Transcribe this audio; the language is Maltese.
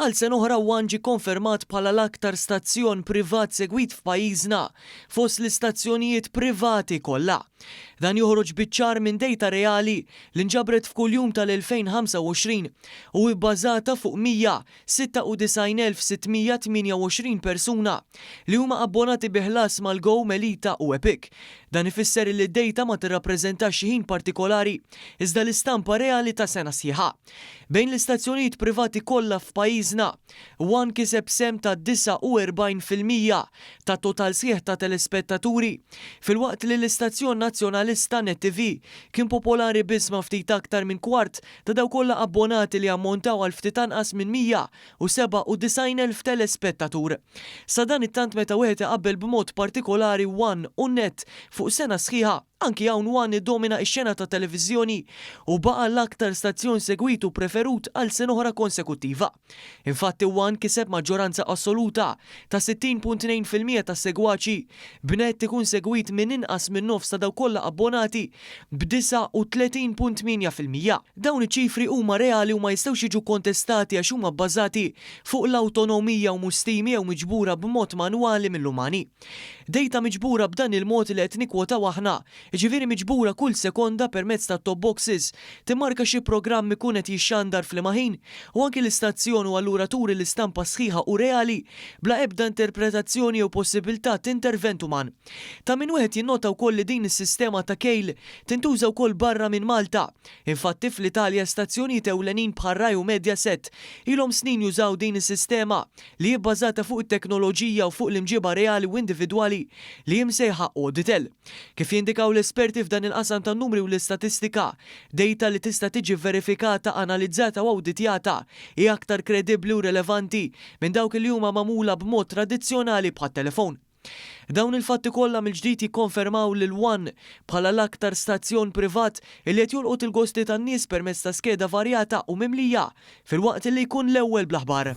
Għal sena oħra One ġie konfermat bħala l-aktar stazzjon privat segwit f'pajjiżna fost l-istazzjonijiet privati kollha. Dan joħroġ biċ-ċar minn dejta reali li nġabret f'kuljum tal-2025 u bbażata fuq 196,628 persuna li huma abbonati bi ħlas mal-Go, Melita u Epic. Dan ifisser li d-dejta ma tirrappreżentax xi ħin partikolari iżda l-istampa reali ta' sena sħiħa. Bejn l-istazzjonijiet privati kollha f'pajjiżna, One kiseb sem ta' 49% ta' total sħiħ ta' telespettaturi, filwaqt li l-istazzjon nazzjonalista NetTV kien popolari biss ma' ftit aktar minn kwart ta' daw kollha abbonati li ammontaw għal ftit anqas minn 197,000 telespektatur. Sa dan it-tant meta wieħed iqabbel b'mod partikolari One u Net fuq sena sħiħa, anki hawn One iddomina x-xena ta' televiżjoni u baqa l-aktar stazzjon segwitu preferut għal sena oħra konsekuttiva. Infatti One kiseb maġġoranza assoluta ta' 60.2% ta' segwaċi, b'Net ikun segwit minn inqas minn nofs ta' daw kollha abbonati b'39.8%. Dawn iċ-ċifri huma reali u ma jistgħux jiġu kontestati għax huma bbażati fuq l-awtonomija u mhux stimi jew miġbura b'mod manwali mill-umani. Dejta miġbura b'dan il-mod li qed nikkwotaw aħna, ġifieri miġbura kull sekonda permezz ta' top boxes, timmarka xi programm ikun qed jixxandar fl-imaħin u anke l-istazzjon u allura turi l-istampa sħiħa u reali bla ebda interpretazzjoni jew possibilità t'intervent uman. Ta' min wieħed jinnota wkoll li din is-sistema ta' kejl tintuża wkoll barra minn Malta. Infatti fl-Italja stazzjonijiet ewlenin bħal Rai u Mediaset ilhom snin jużaw din is-sistema li hija bbażata fuq it-teknoloġija u fuq l-imġiba reali u individwali li jimsejħa Auditel. Kif jindikaw l-esperti f'dan il-qasam tan-numri u l-istatistika, dejta li tista' tiġi verifikata, analizzata u awditjata hija aktar kredibbli u relevanti minn dawk li huma magħmula b'mod tradizzjonali bħat-telefon. Dawn il-fatti kollha mill-ġdid jikkonfermaw lil One bħala l-aktar stazzjon privat li qed jolqot il-gosti tan-nies permezz ta' skeda varjata u mimlija filwaqt li jkun l-ewwel bl-aħbar.